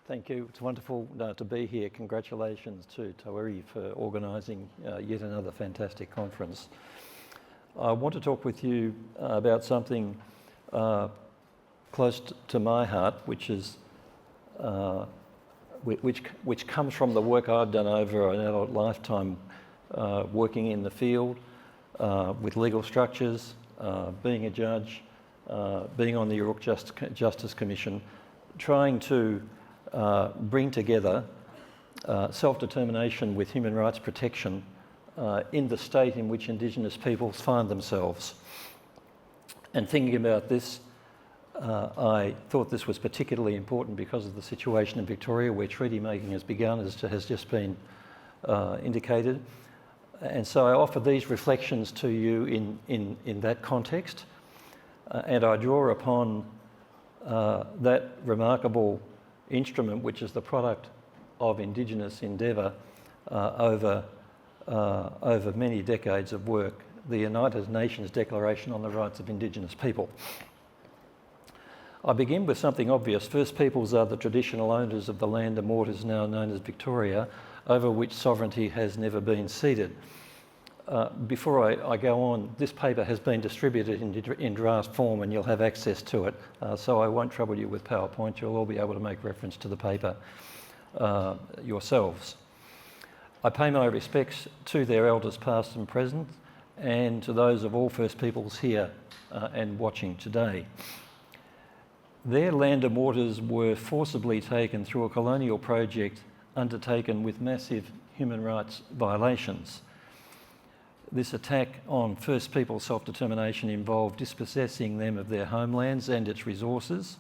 Thank you. It's wonderful to be here. Congratulations to Taweri for organising yet another fantastic conference. I want to talk with you about something close to my heart, which is which comes from the work I've done over an adult lifetime, working in the field with legal structures, being a judge, being on the UNDRIP Justice Commission, trying to bring together self-determination with human rights protection in the state in which Indigenous peoples find themselves. And thinking about this, I thought this was particularly important because of the situation in Victoria, where treaty making has begun, as has just been indicated. And so I offer these reflections to you in that context, and I draw upon that remarkable instrument, which is the product of Indigenous endeavour over many decades of work, the United Nations Declaration on the Rights of Indigenous People. I begin with something obvious. First Peoples are the traditional owners of the land and waters now known as Victoria, over which sovereignty has never been ceded. Before I go on, this paper has been distributed in draft form and you'll have access to it, so I won't trouble you with PowerPoint. You'll all be able to make reference to the paper yourselves. I pay my respects to their elders past and present, and to those of all First Peoples here and watching today. Their land and waters were forcibly taken through a colonial project undertaken with massive human rights violations. This attack on First Peoples self-determination involved dispossessing them of their homelands and its resources.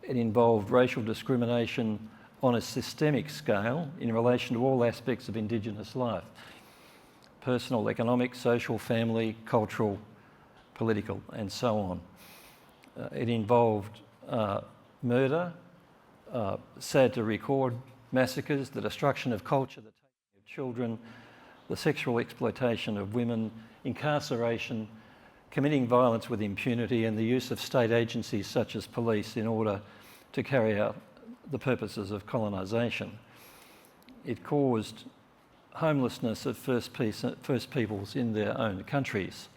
It involved racial discrimination on a systemic scale in relation to all aspects of Indigenous life: personal, economic, social, family, cultural, political, and so on. It involved murder, sad to record, massacres, the destruction of culture, the taking of children, the sexual exploitation of women, incarceration, committing violence with impunity, and the use of state agencies such as police in order to carry out the purposes of colonisation. It caused homelessness of First Peoples in their own countries.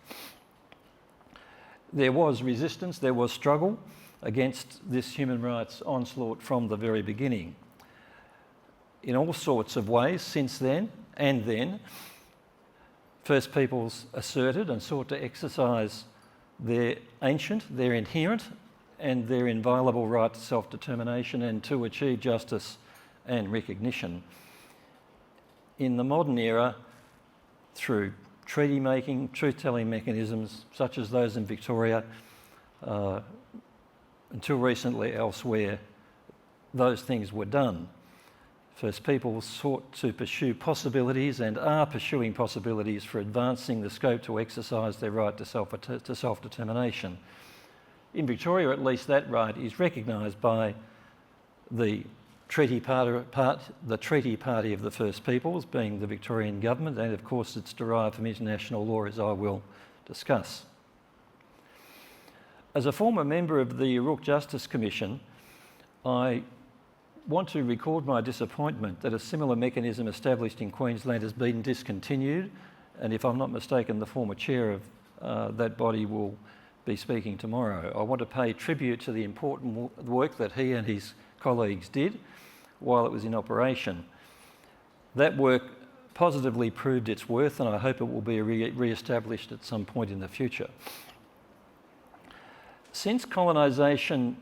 There was resistance, there was struggle against this human rights onslaught from the very beginning. In all sorts of ways since then, and then, First Peoples asserted and sought to exercise their ancient, their inherent, and their inviolable right to self-determination and to achieve justice and recognition. In the modern era, through treaty making, truth-telling mechanisms such as those in Victoria, until recently elsewhere, those things were done. First Peoples sought to pursue possibilities and are pursuing possibilities for advancing the scope to exercise their right to self-determination. In Victoria, at least, that right is recognised by the treaty party of the First Peoples, being the Victorian government, and of course it's derived from international law, as I will discuss. As a former member of the UNDRIP Justice Commission, I want to record my disappointment that a similar mechanism established in Queensland has been discontinued, and if I'm not mistaken, the former chair of that body will be speaking tomorrow. I want to pay tribute to the important work that he and his colleagues did while it was in operation. That work positively proved its worth, and I hope it will be re-established at some point in the future. Since colonisation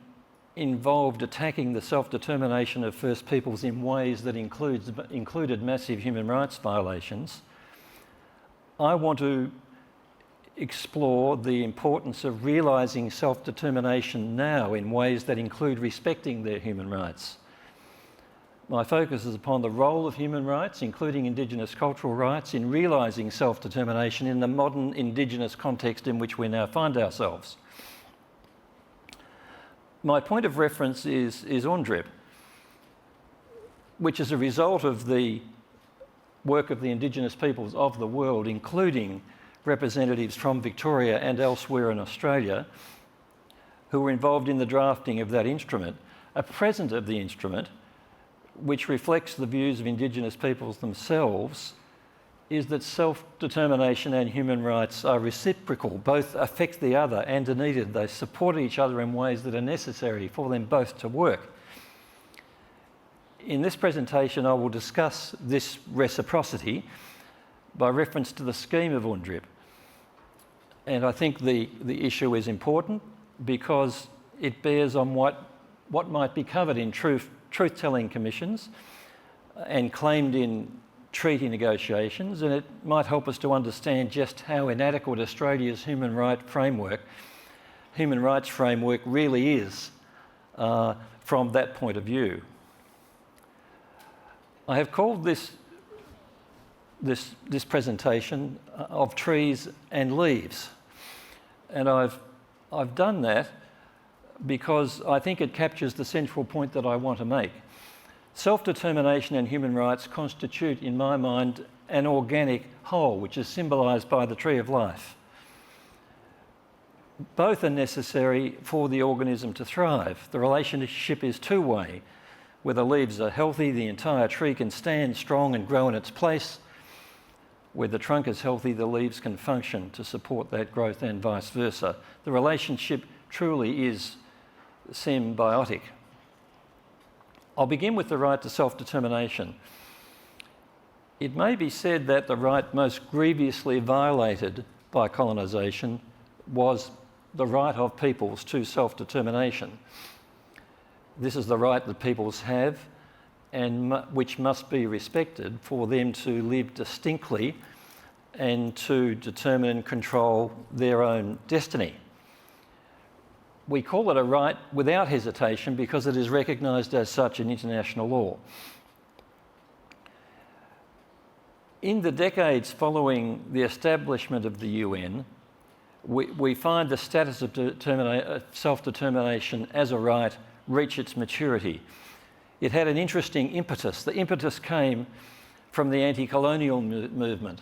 involved attacking the self-determination of First Peoples in ways that included massive human rights violations, I want to explore the importance of realising self-determination now in ways that include respecting their human rights. My focus is upon the role of human rights, including Indigenous cultural rights, in realising self-determination in the modern Indigenous context in which we now find ourselves. My point of reference is UNDRIP, which is a result of the work of the Indigenous peoples of the world, including representatives from Victoria and elsewhere in Australia, who were involved in the drafting of that instrument. A present of the instrument which reflects the views of Indigenous peoples themselves, is that self-determination and human rights are reciprocal, both affect the other and are needed. They support each other in ways that are necessary for them both to work. In this presentation, I will discuss this reciprocity by reference to the scheme of UNDRIP. And I think the issue is important because it bears on what might be covered in truth-telling commissions and claimed in treaty negotiations, and it might help us to understand just how inadequate Australia's human rights framework really is from that point of view. I have called this presentation of trees and leaves, and I've done that because I think it captures the central point that I want to make. Self-determination and human rights constitute, in my mind, an organic whole, which is symbolised by the tree of life. Both are necessary for the organism to thrive. The relationship is two-way. Where the leaves are healthy, the entire tree can stand strong and grow in its place. Where the trunk is healthy, the leaves can function to support that growth and vice versa. The relationship truly is symbiotic. I'll begin with the right to self-determination. It may be said that the right most grievously violated by colonisation was the right of peoples to self-determination. This is the right that peoples have and which must be respected for them to live distinctly and to determine and control their own destiny. We call it a right without hesitation because it is recognised as such in international law. In the decades following the establishment of the UN, we find the status of self-determination as a right reach its maturity. It had an interesting impetus. The impetus came from the anti-colonial movement.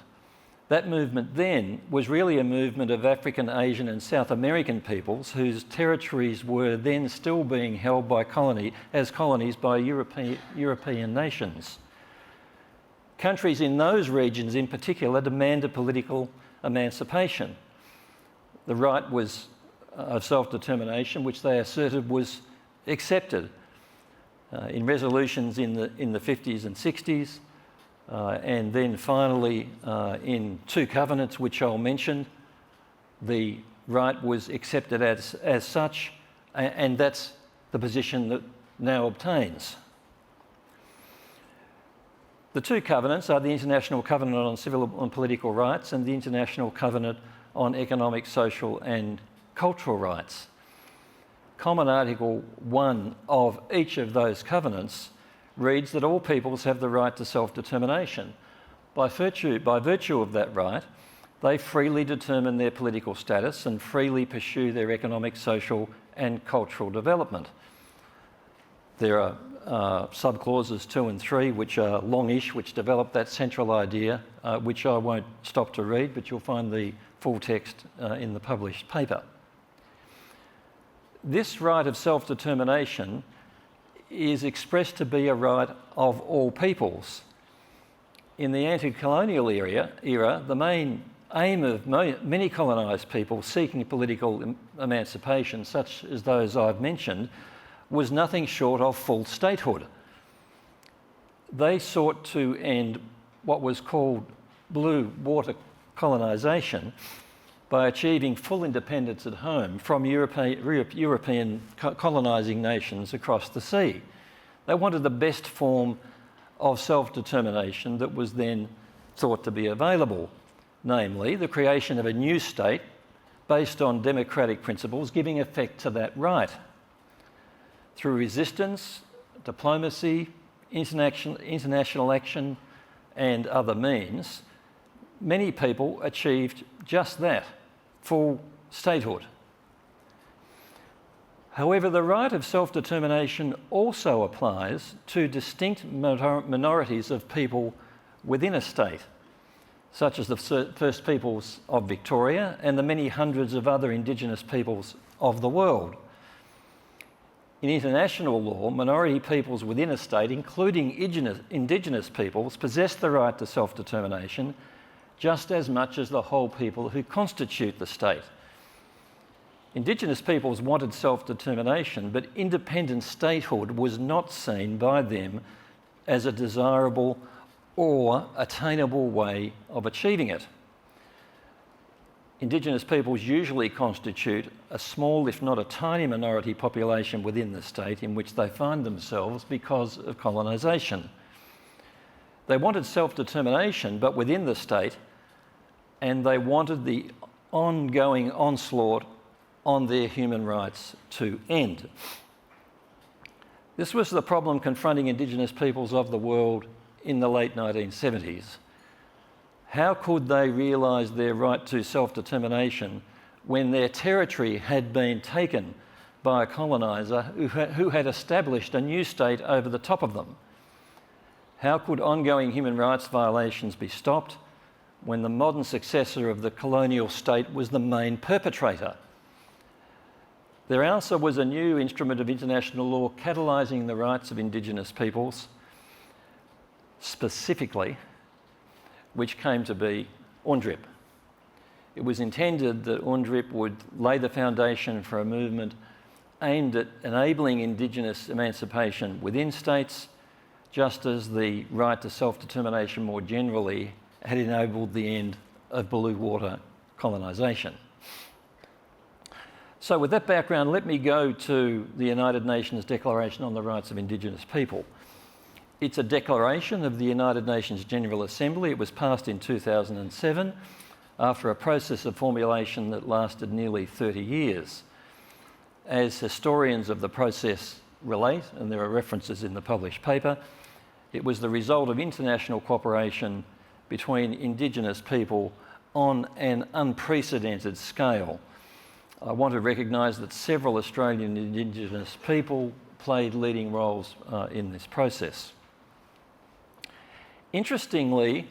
That movement then was really a movement of African, Asian and South American peoples whose territories were then still being held by colonies by European nations. Countries in those regions in particular demanded political emancipation. The right was of self-determination, which they asserted was accepted in resolutions in the 50s and 60s, and then finally in two covenants which I'll mention, the right was accepted as such, and that's the position that now obtains. The two covenants are the International Covenant on Civil and Political Rights and the International Covenant on Economic, Social and Cultural Rights. Common Article 1 of each of those covenants reads that all peoples have the right to self-determination. By virtue of that right, they freely determine their political status and freely pursue their economic, social and cultural development. There are sub-clauses 2 and 3 which are longish, which develop that central idea, which I won't stop to read, but you'll find the full text in the published paper. This right of self-determination is expressed to be a right of all peoples. In the anti-colonial era, the main aim of many colonised people seeking political emancipation, such as those I've mentioned, was nothing short of full statehood. They sought to end what was called blue water colonisation by achieving full independence at home from European colonising nations across the sea. They wanted the best form of self-determination that was then thought to be available, namely the creation of a new state based on democratic principles, giving effect to that right. Through resistance, diplomacy, international action and other means, many people achieved just that, full statehood. However, the right of self-determination also applies to distinct minorities of people within a state, such as the First Peoples of Victoria and the many hundreds of other Indigenous peoples of the world. In international law, minority peoples within a state, including Indigenous peoples, possess the right to self-determination just as much as the whole people who constitute the state. Indigenous peoples wanted self-determination, but independent statehood was not seen by them as a desirable or attainable way of achieving it. Indigenous peoples usually constitute a small, if not a tiny, minority population within the state in which they find themselves because of colonisation. They wanted self-determination, but within the state, and they wanted the ongoing onslaught on their human rights to end. This was the problem confronting Indigenous peoples of the world in the late 1970s. How could they realise their right to self-determination when their territory had been taken by a coloniser who had established a new state over the top of them? How could ongoing human rights violations be stopped when the modern successor of the colonial state was the main perpetrator? Their answer was a new instrument of international law catalysing the rights of Indigenous peoples, specifically, which came to be UNDRIP. It was intended that UNDRIP would lay the foundation for a movement aimed at enabling Indigenous emancipation within states, just as the right to self-determination more generally had enabled the end of blue water colonisation. So with that background, let me go to the United Nations Declaration on the Rights of Indigenous People. It's a declaration of the United Nations General Assembly. It was passed in 2007 after a process of formulation that lasted nearly 30 years. As historians of the process relate, and there are references in the published paper, it was the result of international cooperation between Indigenous people on an unprecedented scale. I want to recognise that several Australian Indigenous people played leading roles in this process. Interestingly,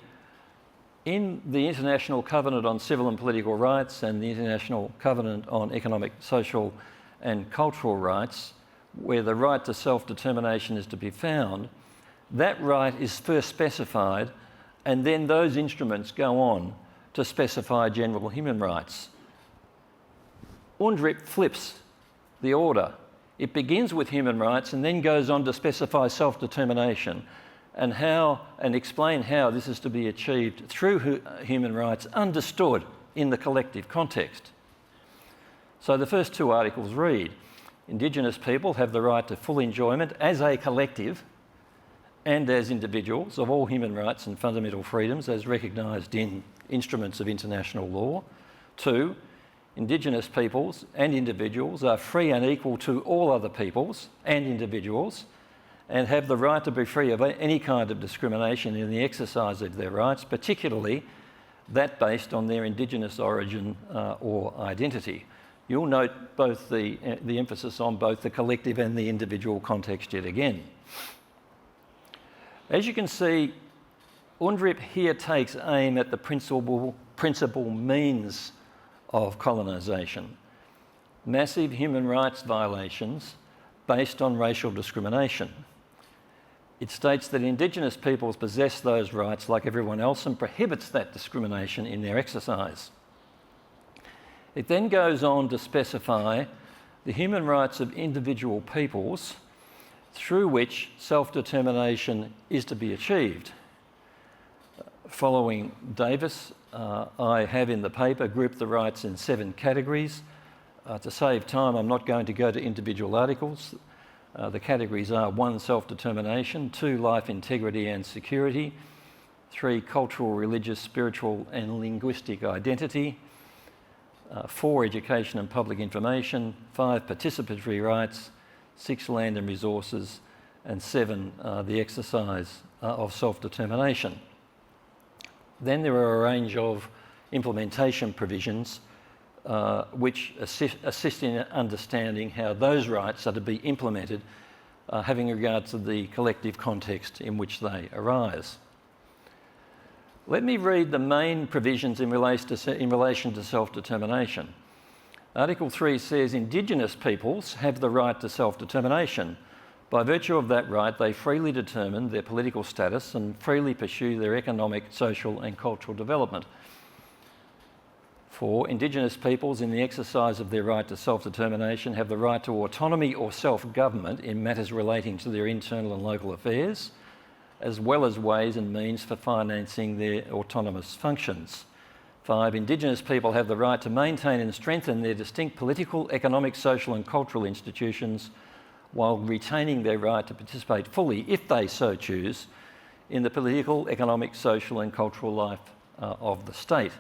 in the International Covenant on Civil and Political Rights and the International Covenant on Economic, Social and Cultural Rights, where the right to self-determination is to be found, that right is first specified, and then those instruments go on to specify general human rights. UNDRIP flips the order. It begins with human rights and then goes on to specify self-determination and explain how this is to be achieved through human rights understood in the collective context. So the first two articles read, Indigenous people have the right to full enjoyment as a collective and as individuals of all human rights and fundamental freedoms as recognised in instruments of international law. 2, Indigenous peoples and individuals are free and equal to all other peoples and individuals and have the right to be free of any kind of discrimination in the exercise of their rights, particularly that based on their Indigenous origin or identity. You'll note both the emphasis on both the collective and the individual context yet again. As you can see, UNDRIP here takes aim at the principal means of colonisation, massive human rights violations based on racial discrimination. It states that Indigenous peoples possess those rights like everyone else and prohibits that discrimination in their exercise. It then goes on to specify the human rights of individual peoples through which self-determination is to be achieved. Following Davis, I have in the paper grouped the rights in 7 categories. To save time, I'm not going to go to individual articles. The categories are 1, self-determination, 2, life, integrity and security, 3, cultural, religious, spiritual and linguistic identity, 4, education and public information, 5, participatory rights, 6, land and resources, and 7, the exercise of self-determination. Then there are a range of implementation provisions which assist in understanding how those rights are to be implemented, having regard to the collective context in which they arise. Let me read the main provisions in relation to self-determination. Article 3 says Indigenous peoples have the right to self-determination. By virtue of that right, they freely determine their political status and freely pursue their economic, social and cultural development. 4. Indigenous peoples, in the exercise of their right to self-determination, have the right to autonomy or self-government in matters relating to their internal and local affairs, as well as ways and means for financing their autonomous functions. 5. Indigenous people have the right to maintain and strengthen their distinct political, economic, social and cultural institutions while retaining their right to participate fully, if they so choose, in the political, economic, social and cultural life of the state.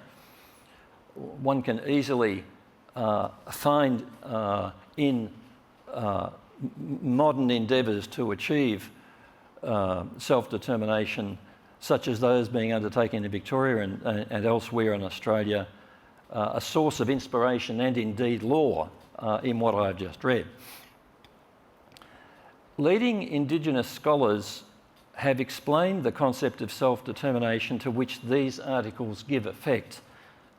One can easily find in modern endeavours to achieve self-determination, such as those being undertaken in Victoria and elsewhere in Australia, a source of inspiration and indeed law in what I've just read. Leading Indigenous scholars have explained the concept of self-determination to which these articles give effect,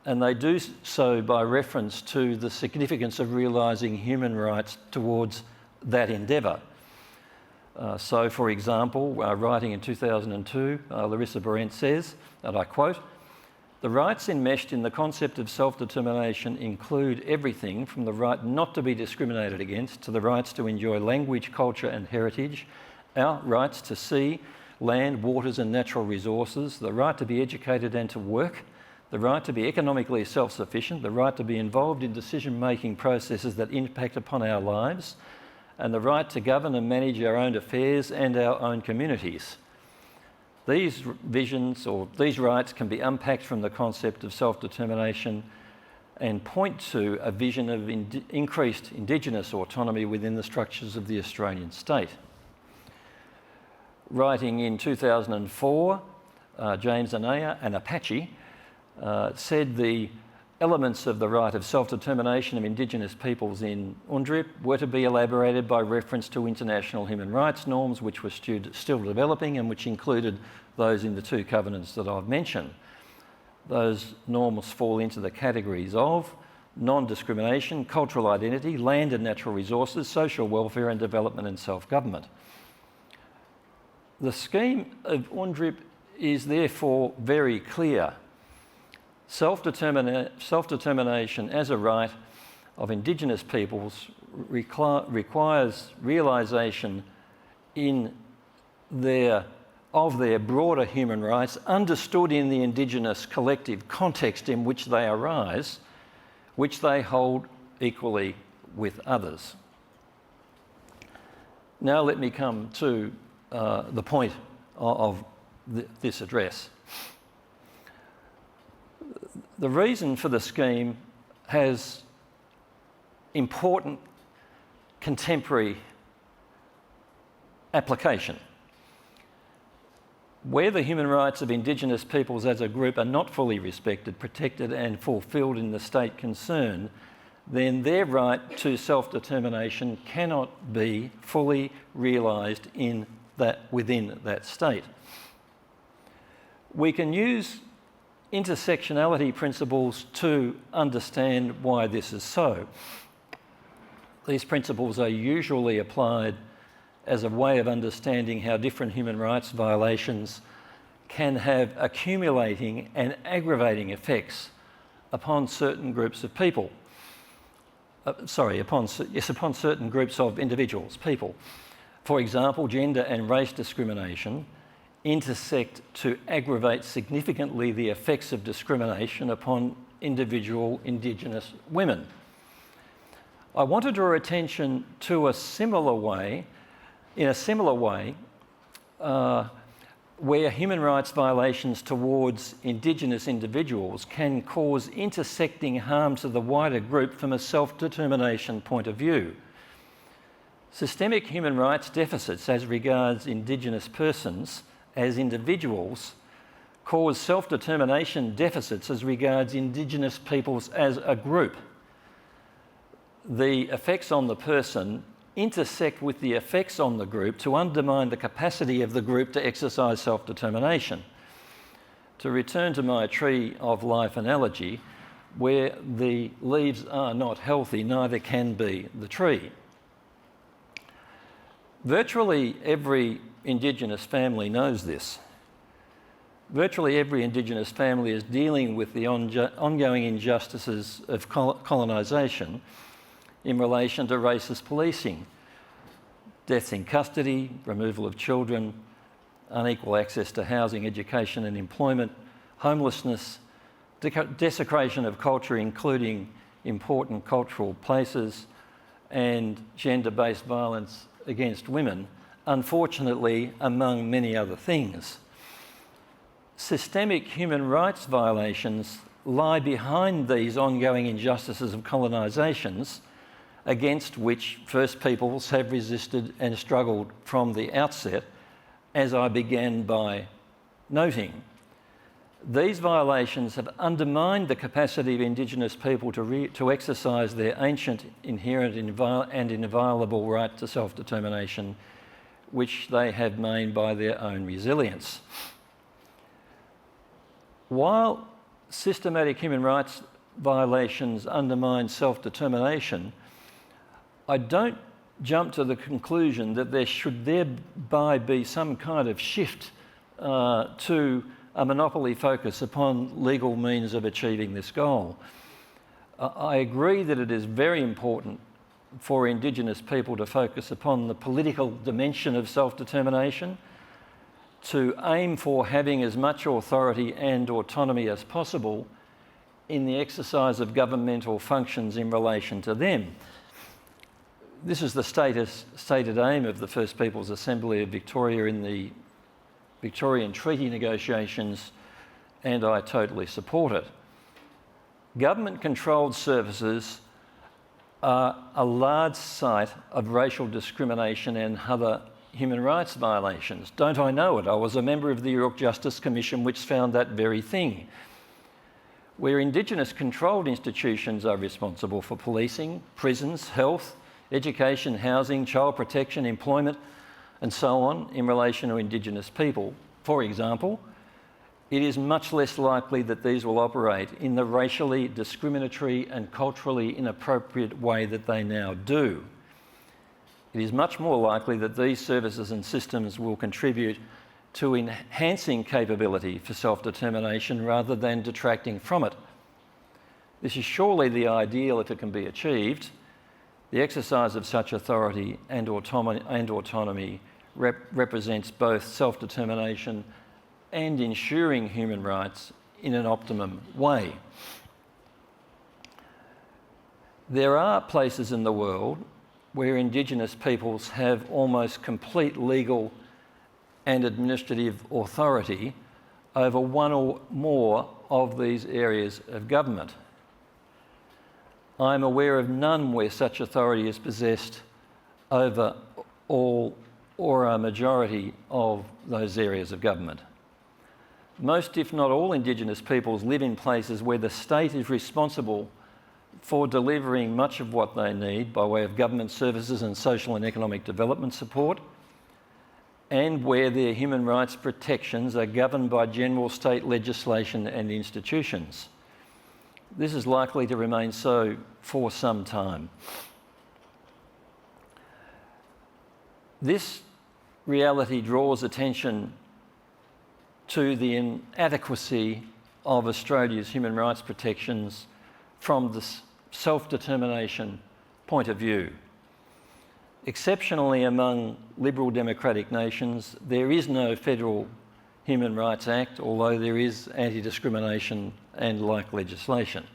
and they do so by reference to the significance of realising human rights towards that endeavour. So, for example, writing in 2002, Larissa Behrendt says, and I quote, "The rights enmeshed in the concept of self-determination include everything from the right not to be discriminated against to the rights to enjoy language, culture and heritage, our rights to sea, land, waters and natural resources, the right to be educated and to work, the right to be economically self-sufficient, the right to be involved in decision-making processes that impact upon our lives, and the right to govern and manage our own affairs and our own communities. These visions or these rights can be unpacked from the concept of self-determination and point to a vision of increased Indigenous autonomy within the structures of the Australian state." Writing in 2004, James Anaya, an Apache, said the elements of the right of self-determination of Indigenous peoples in UNDRIP were to be elaborated by reference to international human rights norms, which were still developing and which included those in the two covenants that I've mentioned. Those norms fall into the categories of non-discrimination, cultural identity, land and natural resources, social welfare and development and self-government. The scheme of UNDRIP is therefore very clear. Self-determination as a right of Indigenous peoples requires realisation of their broader human rights, understood in the Indigenous collective context in which they arise, which they hold equally with others. Now let me come to the point of this address. The reason for the scheme has important contemporary application. Where the human rights of Indigenous peoples as a group are not fully respected, protected and fulfilled in the state concerned, then their right to self-determination cannot be fully realised within that state. We can use intersectionality principles to understand why this is so. These principles are usually applied as a way of understanding how different human rights violations can have accumulating and aggravating effects upon certain groups of people. Upon certain groups of individuals, people. For example, gender and race discrimination intersect to aggravate significantly the effects of discrimination upon individual Indigenous women. I want to draw attention to in a similar way, where human rights violations towards Indigenous individuals can cause intersecting harm to the wider group from a self-determination point of view. Systemic human rights deficits as regards Indigenous persons as individuals cause self-determination deficits as regards Indigenous peoples as a group. The effects on the person intersect with the effects on the group to undermine the capacity of the group to exercise self-determination. To return to my tree of life analogy, Where the leaves are not healthy, neither can be the tree. Virtually every Indigenous family knows this. Virtually every Indigenous family is dealing with the ongoing injustices of colonisation in relation to racist policing, deaths in custody, removal of children, unequal access to housing, education and employment, homelessness, desecration of culture, including important cultural places, and gender-based violence against women, unfortunately, among many other things. Systemic human rights violations lie behind these ongoing injustices of colonisations against which First Peoples have resisted and struggled from the outset, as I began by noting. These violations have undermined the capacity of Indigenous people to exercise their ancient, inherent and inviolable right to self-determination, which they have made by their own resilience. While systematic human rights violations undermine self-determination, I don't jump to the conclusion that there should thereby be some kind of shift to a monopoly focus upon legal means of achieving this goal. I agree that it is very important for Indigenous people to focus upon the political dimension of self-determination, to aim for having as much authority and autonomy as possible in the exercise of governmental functions in relation to them. This is the stated aim of the First Peoples Assembly of Victoria in the Victorian treaty negotiations, and I totally support it. Government-controlled services are a large site of racial discrimination and other human rights violations. Don't I know it? I was a member of the York Justice Commission which found that very thing. Where Indigenous-controlled institutions are responsible for policing, prisons, health, education, housing, child protection, employment, and so on in relation to Indigenous people, for example, it is much less likely that these will operate in the racially discriminatory and culturally inappropriate way that they now do. It is much more likely that these services and systems will contribute to enhancing capability for self-determination rather than detracting from it. This is surely the ideal if it can be achieved. The exercise of such authority and autonomy represents both self-determination and ensuring human rights in an optimum way. There are places in the world where Indigenous peoples have almost complete legal and administrative authority over one or more of these areas of government. I am aware of none where such authority is possessed over all or a majority of those areas of government. Most, if not all, Indigenous peoples live in places where the state is responsible for delivering much of what they need by way of government services and social and economic development support, and where their human rights protections are governed by general state legislation and institutions. This is likely to remain so for some time. This reality draws attention to the inadequacy of Australia's human rights protections from the self-determination point of view. Exceptionally, among liberal democratic nations, there is no federal Human Rights Act, although there is anti-discrimination and like legislation.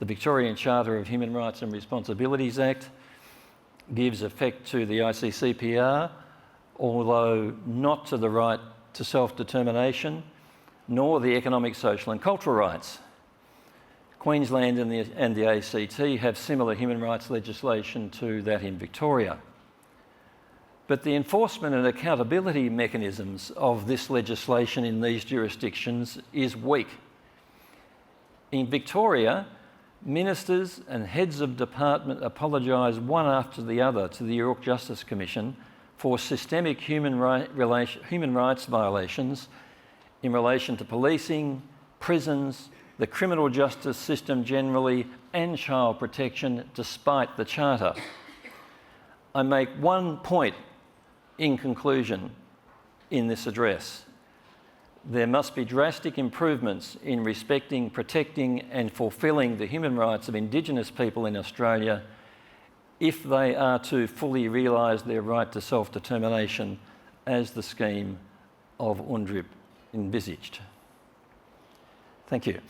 The Victorian Charter of Human Rights and Responsibilities Act gives effect to the ICCPR, although not to the right to self-determination, nor the economic, social and cultural rights. Queensland and the ACT have similar human rights legislation to that in Victoria. But the enforcement and accountability mechanisms of this legislation in these jurisdictions is weak. In Victoria, ministers and heads of department apologise one after the other to the York Justice Commission for systemic human rights violations in relation to policing, prisons, the criminal justice system generally, and child protection despite the Charter. I make one point in conclusion in this address. There must be drastic improvements in respecting, protecting and fulfilling the human rights of Indigenous people in Australia if they are to fully realise their right to self-determination as the scheme of UNDRIP envisaged. Thank you.